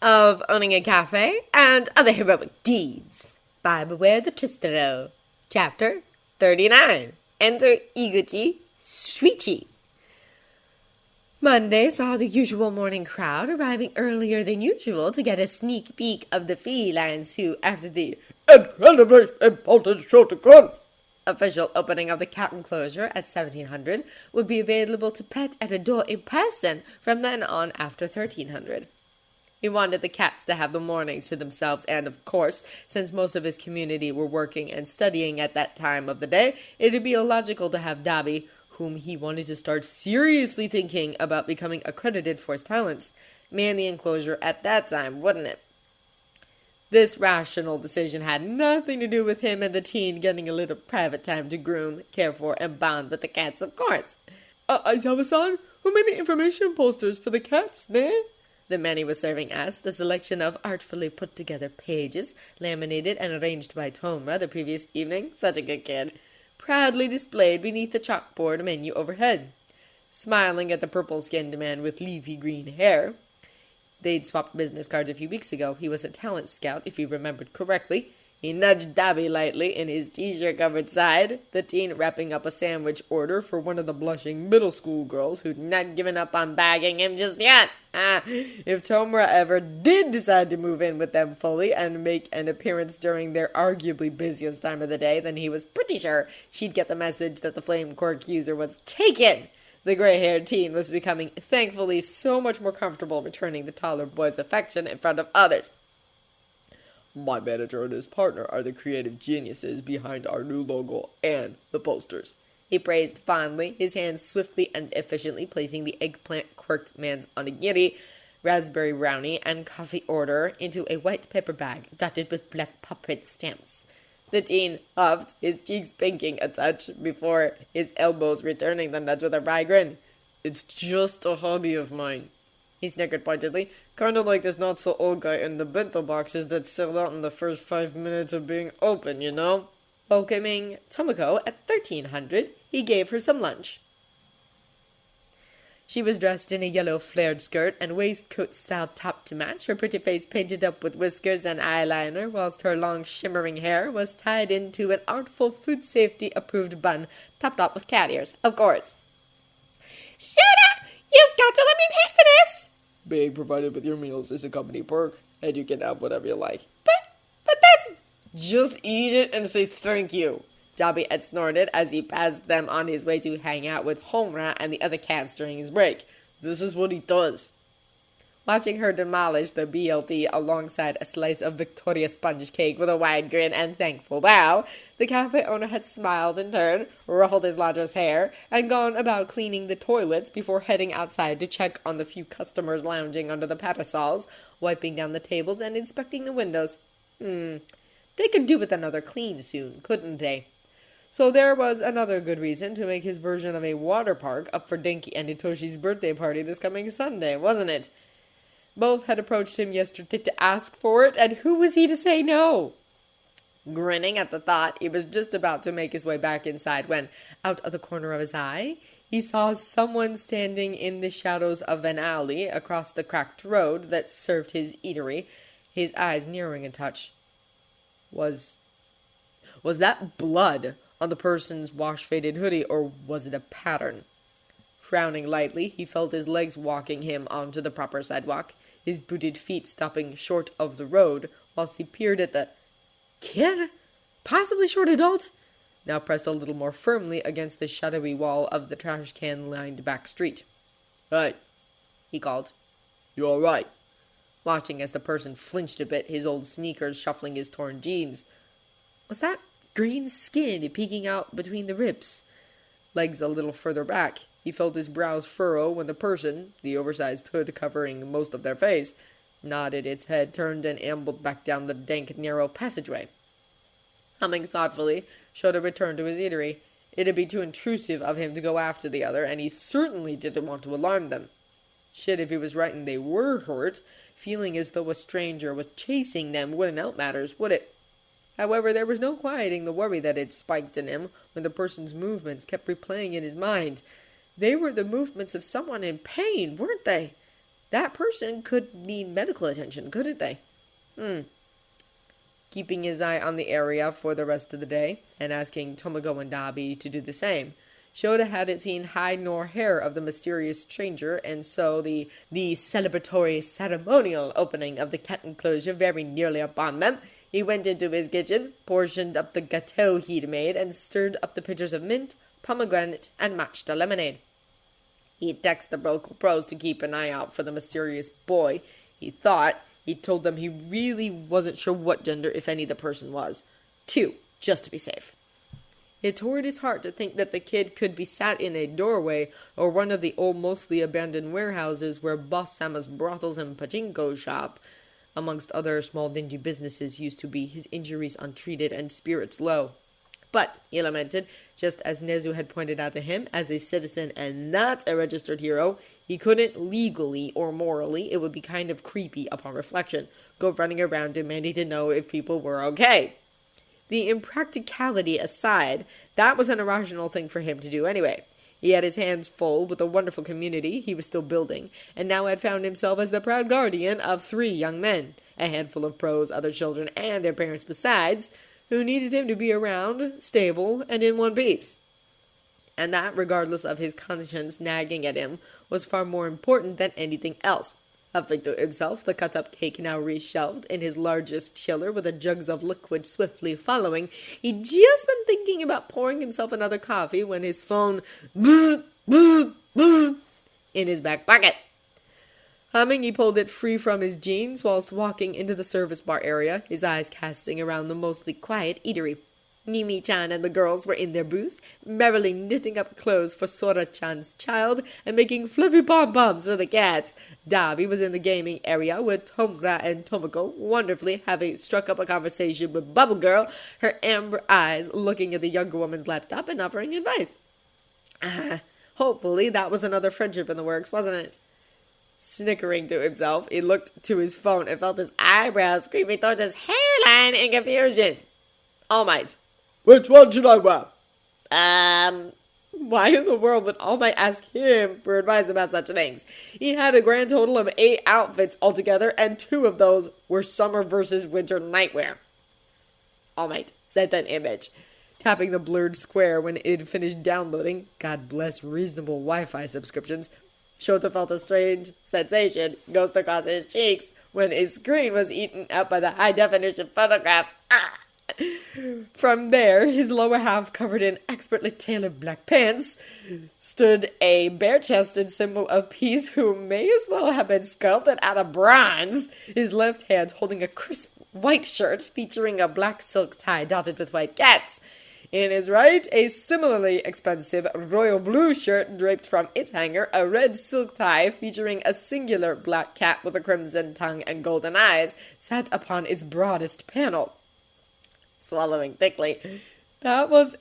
of owning a cafe and other heroic deeds by Beware the Tristero. Chapter 39. Enter Iguchi Shuichi. Monday saw the usual morning crowd arriving earlier than usual to get a sneak peek of the felines who, after the incredibly important Shouta official opening of the cat enclosure at 1700, would be available to pet at a door in person from then on after 1300. He wanted the cats to have the mornings to themselves, and of course, since most of his community were working and studying at that time of the day, it would be illogical to have Dobby, whom he wanted to start seriously thinking about becoming accredited for his talents, man the enclosure at that time, wouldn't it? This rational decision had nothing to do with him and the teen getting a little private time to groom, care for, and bond with the cats, of course. Aizawa-san, who made the information posters for the cats, ne? The man he was serving asked, a selection of artfully put-together pages, laminated and arranged by Tomra the previous evening, such a good kid, proudly displayed beneath the chalkboard menu overhead. Smiling at the purple-skinned man with leafy green hair. They'd swapped business cards a few weeks ago. He was a talent scout, if he remembered correctly. He nudged Dobby lightly in his t-shirt-covered side, the teen wrapping up a sandwich order for one of the blushing middle school girls who'd not given up on bagging him just yet. If Tomra ever did decide to move in with them fully and make an appearance during their arguably busiest time of the day, then he was pretty sure she'd get the message that the flame quirk user was taken. The gray-haired teen was becoming, thankfully, so much more comfortable returning the taller boy's affection in front of others. My manager and his partner are the creative geniuses behind our new logo and the posters. He praised fondly, his hands swiftly and efficiently placing the eggplant-quirked man's onigiri, raspberry brownie, and coffee order into a white paper bag dotted with black paw print stamps. The teen huffed, his cheeks pinking a touch before his elbows returning the nudge with a wry grin. It's just a hobby of mine, he snickered pointedly. Kinda like this not-so-old guy in the bento boxes that sell out in the first 5 minutes of being open, you know? Welcoming Tomoko at 1300, he gave her some lunch. She was dressed in a yellow flared skirt and waistcoat style top to match, her pretty face painted up with whiskers and eyeliner, whilst her long shimmering hair was tied into an artful food safety approved bun, topped off with cat ears, of course. "Shouta! You've got to let me pay for this!" Being provided with your meals is a company perk, and you can have whatever you like. But that's... Just eat it and say thank you, Dobby had snorted as he passed them on his way to hang out with Homra and the other cats during his break. This is what he does. Watching her demolish the BLT alongside a slice of Victoria sponge cake with a wide grin and thankful bow, the cafe owner had smiled in turn, ruffled his lodger's hair, and gone about cleaning the toilets before heading outside to check on the few customers lounging under the parasols, wiping down the tables and inspecting the windows. They could do with another clean soon, couldn't they? So there was another good reason to make his version of a water park up for Denki and Hitoshi's birthday party this coming Sunday, wasn't it? Both had approached him yesterday to ask for it, and who was he to say no? Grinning at the thought, he was just about to make his way back inside when, out of the corner of his eye, he saw someone standing in the shadows of an alley across the cracked road that served his eatery, his eyes narrowing a touch. Was that blood on the person's wash-faded hoodie, or was it a pattern? Frowning lightly, he felt his legs walking him onto the proper sidewalk, his booted feet stopping short of the road, whilst he peered at the kid, possibly short adult, now pressed a little more firmly against the shadowy wall of the trash can-lined back street. "Hey," he called. "You all right?" Watching as the person flinched a bit, his old sneakers shuffling his torn jeans. Was that green skin peeking out between the ribs? Legs a little further back, he felt his brows furrow when the person, the oversized hood covering most of their face, nodded its head, turned, and ambled back down the dank, narrow passageway. Humming thoughtfully, Shouta returned to his eatery. It'd be too intrusive of him to go after the other, and he certainly didn't want to alarm them. Shit, if he was right and they were hurt, feeling as though a stranger was chasing them wouldn't help matters, would it? However, there was no quieting the worry that had spiked in him when the person's movements kept replaying in his mind. They were the movements of someone in pain, weren't they? that person could need medical attention, couldn't they? Keeping his eye on the area for the rest of the day, and asking Tomogo and Dabi to do the same. Shouta hadn't seen hide nor hair of the mysterious stranger, and so the celebratory ceremonial opening of the cat enclosure very nearly upon them. He went into his kitchen, portioned up the gâteau he'd made, and stirred up the pitchers of mint, pomegranate, and matcha lemonade. He'd texted the local pros to keep an eye out for the mysterious boy. He told them he really wasn't sure what gender, if any, the person was. 2, just to be safe. It tore at his heart to think that the kid could be sat in a doorway or one of the old, mostly abandoned warehouses where Boss Sama's brothels and pachinko shop, amongst other small dingy businesses, used to be, his injuries untreated and spirits low. But, he lamented, just as Nezu had pointed out to him, as a citizen and not a registered hero, he couldn't legally or morally, it would be kind of creepy upon reflection, go running around demanding to know if people were okay. The impracticality aside, that was an irrational thing for him to do anyway. He had his hands full with the wonderful community he was still building, and now had found himself as the proud guardian of 3 young men, a handful of pros, other children, and their parents besides, who needed him to be around, stable, and in one piece. And that, regardless of his conscience nagging at him, was far more important than anything else. Huffing to himself, the cut-up cake now reshelved in his largest chiller with the jugs of liquid swiftly following, he'd just been thinking about pouring himself another coffee when his phone bzz, bzz, bzz, in his back pocket. Humming, he pulled it free from his jeans whilst walking into the service bar area, his eyes casting around the mostly quiet eatery. Nimi-chan and the girls were in their booth, merrily knitting up clothes for Sora-chan's child and making fluffy pom-poms for the cats. Dabi was in the gaming area with Tomra and Tomoko, wonderfully having struck up a conversation with Bubble Girl, her amber eyes looking at the younger woman's laptop and offering advice. Hopefully that was another friendship in the works, wasn't it? Snickering to himself, he looked to his phone and felt his eyebrows creeping towards his hairline in confusion. All Might. Which one should I wear? Why in the world would All Might ask him for advice about such things? He had a grand total of 8 outfits altogether, and 2 of those were summer versus winter nightwear. All Might, sent an image. Tapping the blurred square when it had finished downloading, God bless reasonable Wi-Fi subscriptions, Shouta felt a strange sensation ghost across his cheeks when his screen was eaten up by the high-definition photograph. From there, his lower half covered in expertly tailored black pants, stood a bare-chested symbol of peace who may as well have been sculpted out of bronze, his left hand holding a crisp white shirt featuring a black silk tie dotted with white cats. In his right, a similarly expensive royal blue shirt draped from its hanger, a red silk tie featuring a singular black cat with a crimson tongue and golden eyes, sat upon its broadest panel. Swallowing thickly. That was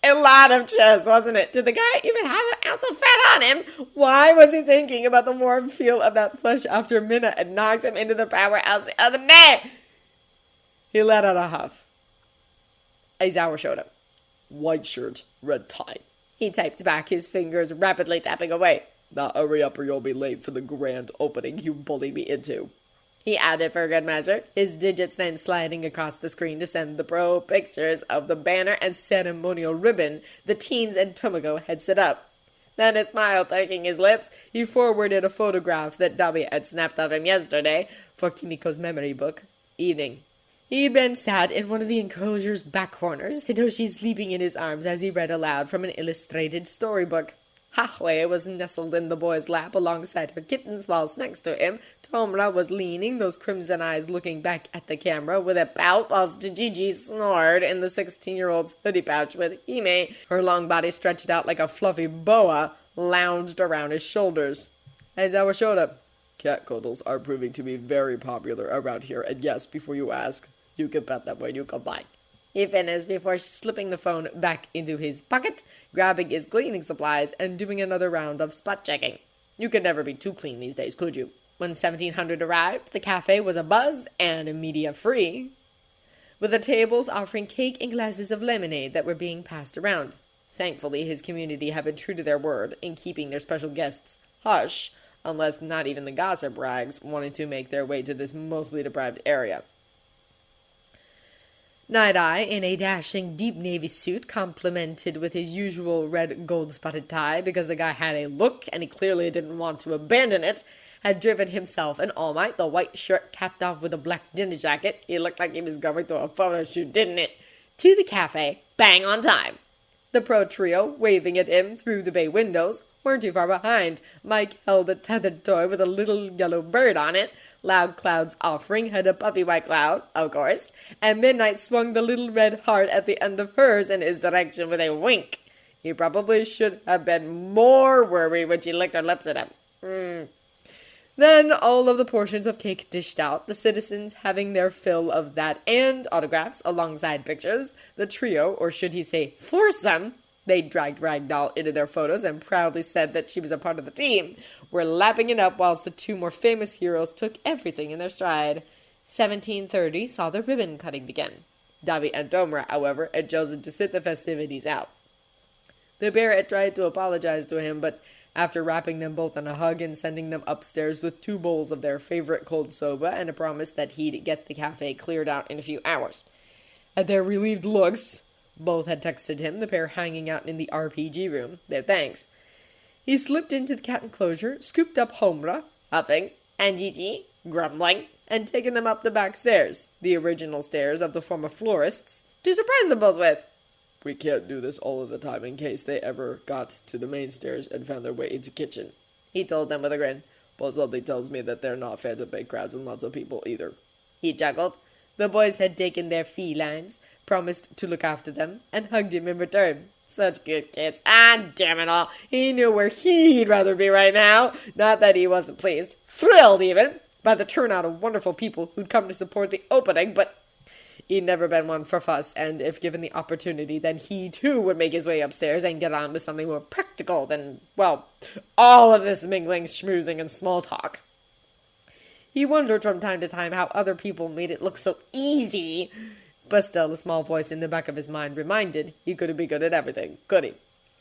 a lot of chest, wasn't it? Did the guy even have an ounce of fat on him? Why was he thinking about the warm feel of that flesh after Minna had knocked him into the powerhouse the other day? He let out a huff. Aizawa Shouta. White shirt, red tie. He typed back, his fingers rapidly tapping away. Now hurry up or you'll be late for the grand opening you bullied me into. He added for good measure, his digits then sliding across the screen to send the pro pictures of the banner and ceremonial ribbon the teens and Tomoko had set up. Then, a smile taking his lips, he forwarded a photograph that Dabi had snapped of him yesterday for Kimiko's memory book. Evening. He'd been sat in one of the enclosure's back corners, Hidoshi sleeping in his arms as he read aloud from an illustrated storybook. Hahue was nestled in the boy's lap alongside her kittens, whilst next to him, Tomra was leaning, those crimson eyes looking back at the camera with a pout, whilst Jiji snored in the 16-year-old's hoodie pouch with Hime, her long body stretched out like a fluffy boa, lounged around his shoulders. Aizawa Shouta. Cat cuddles are proving to be very popular around here, and yes, before you ask, you can pet them when you come by. He finished before slipping the phone back into his pocket, grabbing his cleaning supplies, and doing another round of spot checking. You could never be too clean these days, could you? When 1700 arrived, the cafe was abuzz and media-free, with the tables offering cake and glasses of lemonade that were being passed around. Thankfully, his community had been true to their word in keeping their special guests hush unless not even the gossip rags wanted to make their way to this mostly deprived area. Night-Eye, in a dashing deep navy suit, complemented with his usual red gold-spotted tie because the guy had a look and he clearly didn't want to abandon it, had driven himself and All Might, the white shirt capped off with a black dinner jacket, he looked like he was going to a photo shoot, didn't it, to the cafe, bang on time. The pro trio, waving at him through the bay windows, weren't too far behind. Mike held a tethered toy with a little yellow bird on it. Loud Cloud's offering had a puffy white cloud, of course, and Midnight swung the little red heart at the end of hers in his direction with a wink. He probably should have been more worried when she licked her lips at him. Then all of the portions of cake dished out, the citizens having their fill of that and autographs alongside pictures. The trio, or should he say foursome, they dragged Ragdoll into their photos and proudly said that she was a part of the team, were lapping it up whilst the two more famous heroes took everything in their stride. 17:30 saw the ribbon cutting begin. Davi and Domra, however, had chosen to sit the festivities out. The bear had tried to apologize to him, but after wrapping them both in a hug and sending them upstairs with 2 bowls of their favorite cold soba and a promise that he'd get the cafe cleared out in a few hours. At their relieved looks, both had texted him, the pair hanging out in the RPG room, their thanks. He slipped into the cat enclosure, scooped up Homra, huffing, and Gigi, grumbling, and taken them up the back stairs, the original stairs of the former florists, to surprise them both with. We can't do this all of the time in case they ever got to the main stairs and found their way into kitchen, he told them with a grin. But something tells me that they're not fans of big crowds and lots of people either. He chuckled. The boys had taken their felines, promised to look after them, and hugged him in return. Such good kids. Ah, damn it all. He knew where he'd rather be right now. Not that he wasn't pleased. Thrilled, even, by the turnout of wonderful people who'd come to support the opening, but he'd never been one for fuss, and if given the opportunity, then he too would make his way upstairs and get on to something more practical than, well, all of this mingling, schmoozing, and small talk. He wondered from time to time how other people made it look so easy, but still a small voice in the back of his mind reminded he couldn't be good at everything, could he?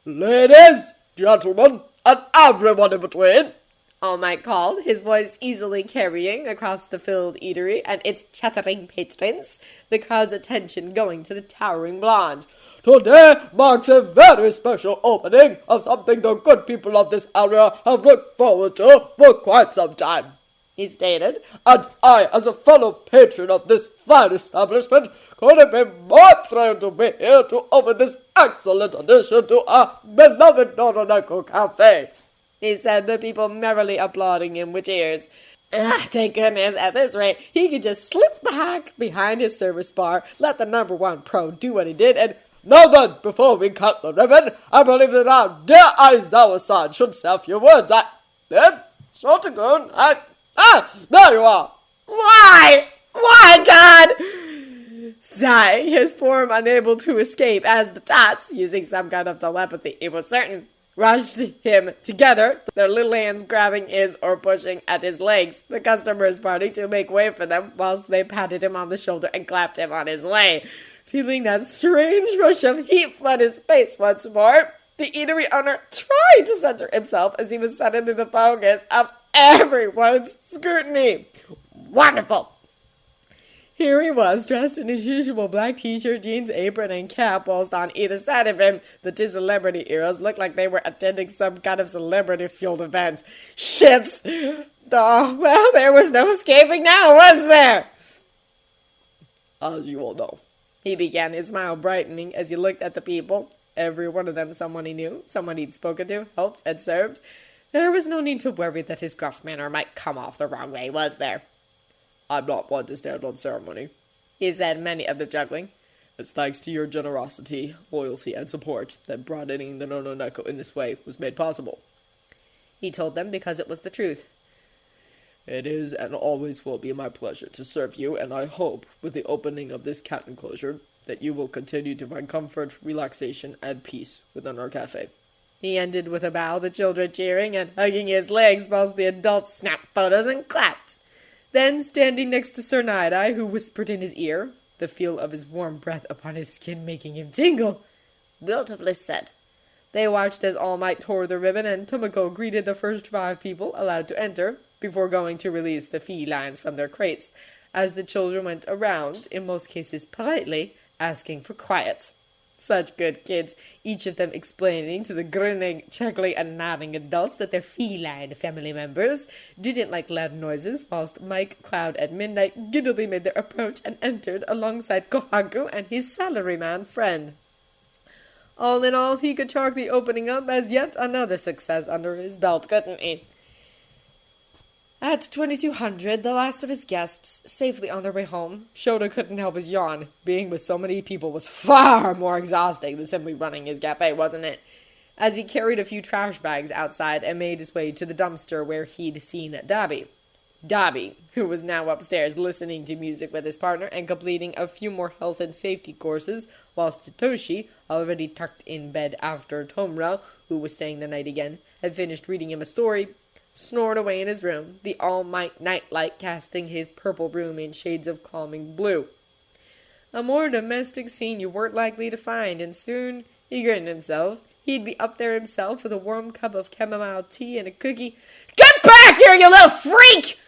Ladies, gentlemen, and everyone in between, All Might called, his voice easily carrying across the filled eatery and its chattering patrons, the crowd's attention going to the towering blonde. Today marks a very special opening of something the good people of this area have looked forward to for quite some time, he stated, and I, as a fellow patron of this fine establishment, couldn't be more thrilled to be here to open this excellent addition to our beloved Noroneko Cafe, he said, the people merrily applauding him with cheers. Thank goodness, at this rate, he could just slip back behind his service bar, let the number 1 pro do what he did, and now then, before we cut the ribbon, I believe that our dear Aizawa-san should say a few words. Shouta-kun, there you are. Why, God? Sighing, his form unable to escape as the tots, using some kind of telepathy, it was certain, rushed him together, their little hands grabbing his or pushing at his legs, the customers party to make way for them, whilst they patted him on the shoulder and clapped him on his way. Feeling that strange rush of heat flood his face once more, the eatery owner tried to center himself as he was suddenly the focus of everyone's scrutiny. Wonderful! Here he was, dressed in his usual black t-shirt, jeans, apron, and cap, whilst on either side of him, the 2 celebrity heroes looked like they were attending some kind of celebrity-fueled event. Shits! Oh, well, there was no escaping now, was there? As you all know, he began, his smile brightening as he looked at the people. Every one of them someone he knew, someone he'd spoken to, helped, and served. There was no need to worry that his gruff manner might come off the wrong way, was there? I'm not one to stand on ceremony, he said, many of the juggling. It's thanks to your generosity, loyalty, and support that broadening the Noroneko in this way was made possible. He told them because it was the truth. It is and always will be my pleasure to serve you, and I hope, with the opening of this cat enclosure, that you will continue to find comfort, relaxation, and peace within our cafe. He ended with a bow, the children cheering and hugging his legs, whilst the adults snapped photos and clapped. Then, standing next to Sir Night-Eye, who whispered in his ear, the feel of his warm breath upon his skin making him tingle, beautifully said. They watched as All Might tore the ribbon and Tomoko greeted the first 5 people allowed to enter, before going to release the felines from their crates, as the children went around, in most cases politely, asking for quiet. Such good kids, each of them explaining to the grinning, chuckling, and nodding adults that their feline family members didn't like loud noises, whilst Mike, Cloud, and Midnight giddily made their approach and entered alongside Kohaku and his salaryman friend. All in all, he could chalk the opening up as yet another success under his belt, couldn't he? At 2200, the last of his guests safely on their way home, Shouta couldn't help his yawn. Being with so many people was far more exhausting than simply running his cafe, wasn't it? As he carried a few trash bags outside and made his way to the dumpster where he'd seen Dabi. Dabi, who was now upstairs listening to music with his partner and completing a few more health and safety courses, whilst Toshi, already tucked in bed after Tomura, who was staying the night again, had finished reading him a story, snored away in his room, the all-might nightlight casting his purple room in shades of calming blue. A more domestic scene you weren't likely to find, and soon, he grinned himself, he'd be up there himself with a warm cup of chamomile tea and a cookie. Get back here, you little freak!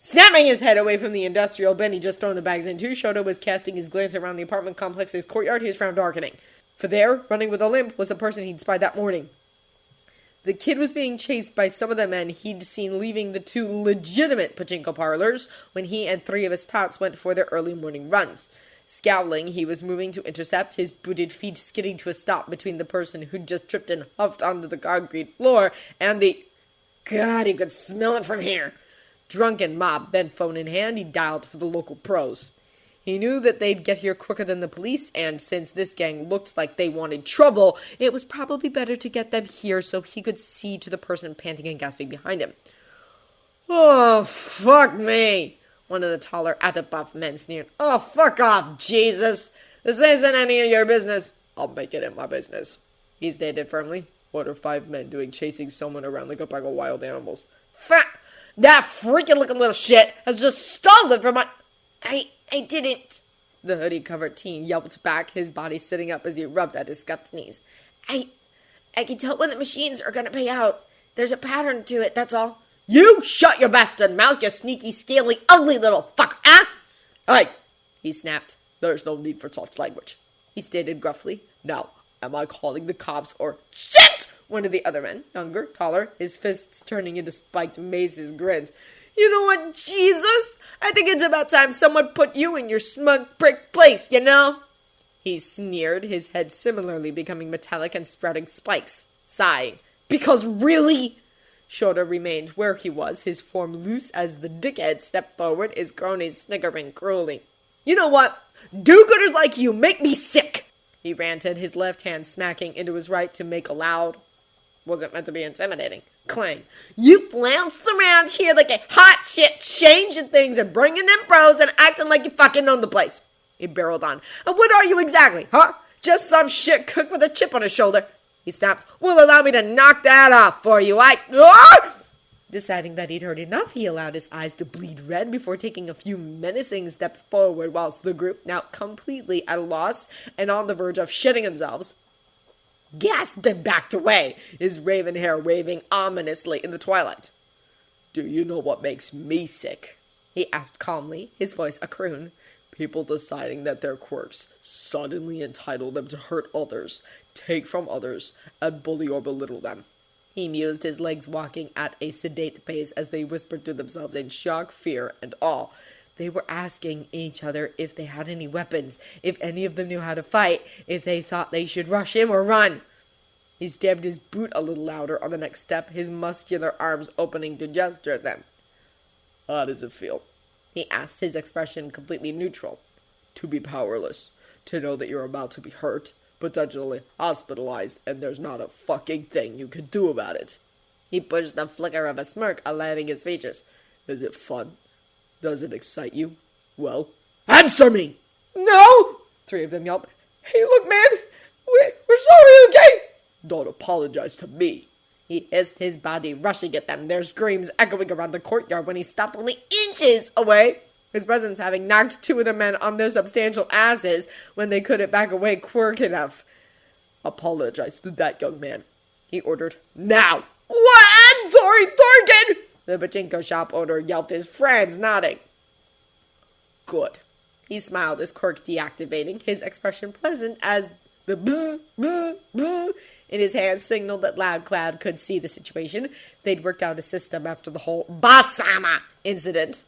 Snapping his head away from the industrial bin he'd just thrown the bags into, Shouta was casting his glance around the apartment complex's courtyard, his frown darkening. For there, running with a limp, was the person he'd spied that morning. The kid was being chased by some of the men he'd seen leaving the 2 legitimate pachinko parlors when he and 3 of his tots went for their early morning runs. Scowling, he was moving to intercept, his booted feet skidding to a stop between the person who'd just tripped and huffed onto the concrete floor and the... God, he could smell it from here! Drunken mob, then phone in hand, he dialed for the local pros. He knew that they'd get here quicker than the police, and since this gang looked like they wanted trouble, it was probably better to get them here so he could see to the person panting and gasping behind him. Oh, fuck me! One of the taller, at-the-buff men sneered. Oh, fuck off, Jesus! This isn't any of your business. I'll make it in my business, he stated firmly. What are 5 men doing chasing someone around like a pack of wild animals? That freaking-looking little shit has just stolen from my... I didn't. The hoodie-covered teen yelped back, his body sitting up as he rubbed at his scuffed knees. I can tell when the machines are gonna pay out. There's a pattern to it, that's all. You shut your bastard mouth, you sneaky, scaly, ugly little fuck, huh? Hey, he snapped. There's no need for such language, he stated gruffly. Now, am I calling the cops or... Shit! One of the other men, younger, taller, his fists turning into spiked maces, grinned. You know what, Jesus? I think it's about time someone put you in your smug prick place, you know? He sneered, his head similarly becoming metallic and sprouting spikes, sighing. Because really? Shouta remained where he was, his form loose as the dickhead stepped forward, his cronies snickering cruelly. You know what? Do-gooders like you make me sick, he ranted, his left hand smacking into his right to make a loud... wasn't meant to be intimidating. Clang. You flounced around here like a hot shit, changing things and bringing in bros and acting like you fucking own the place. He barreled on. And what are you exactly, huh? Just some shit cook with a chip on his shoulder. He snapped. Well, allow me to knock that off for you. Deciding that he'd heard enough, he allowed his eyes to bleed red before taking a few menacing steps forward whilst the group, now completely at a loss and on the verge of shitting themselves, gasped and backed away, his raven hair waving ominously in the twilight. Do you know what makes me sick? He asked calmly, his voice a croon. People deciding that their quirks suddenly entitle them to hurt others, take from others, and bully or belittle them. He mused, his legs walking at a sedate pace as they whispered to themselves in shock, fear, and awe. They were asking each other if they had any weapons, if any of them knew how to fight, if they thought they should rush him or run. He stamped his boot a little louder on the next step, his muscular arms opening to gesture at them. How does it feel? He asked, his expression completely neutral. To be powerless, to know that you're about to be hurt, potentially hospitalized, and there's not a fucking thing you can do about it. He pushed the flicker of a smirk lighting his features. Is it fun? Does it excite you? Well, answer me! No! 3 of them yelped. Hey, look, man! We're sorry, okay? Don't apologize to me. He hissed, his body rushing at them, their screams echoing around the courtyard when he stopped only inches away, his presence having knocked 2 of the men on their substantial asses when they couldn't back away quick enough. Apologize to that young man, he ordered. Now! What? I'm sorry, Tarkin! The pachinko shop owner yelped, his friends nodding. Good. He smiled, his quirk deactivating, his expression pleasant as the bzz, bzz, bzz in his hand signaled that Loud Cloud could see the situation. They'd worked out a system after the whole Basama incident.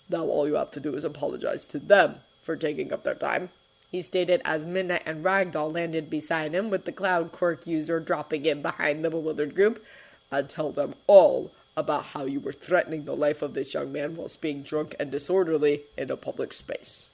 Now all you have to do is apologize to them for taking up their time, he stated as Midnight and Ragdoll landed beside him, with the Cloud quirk user dropping in behind the bewildered group. and tell them all about how you were threatening the life of this young man whilst being drunk and disorderly in a public space.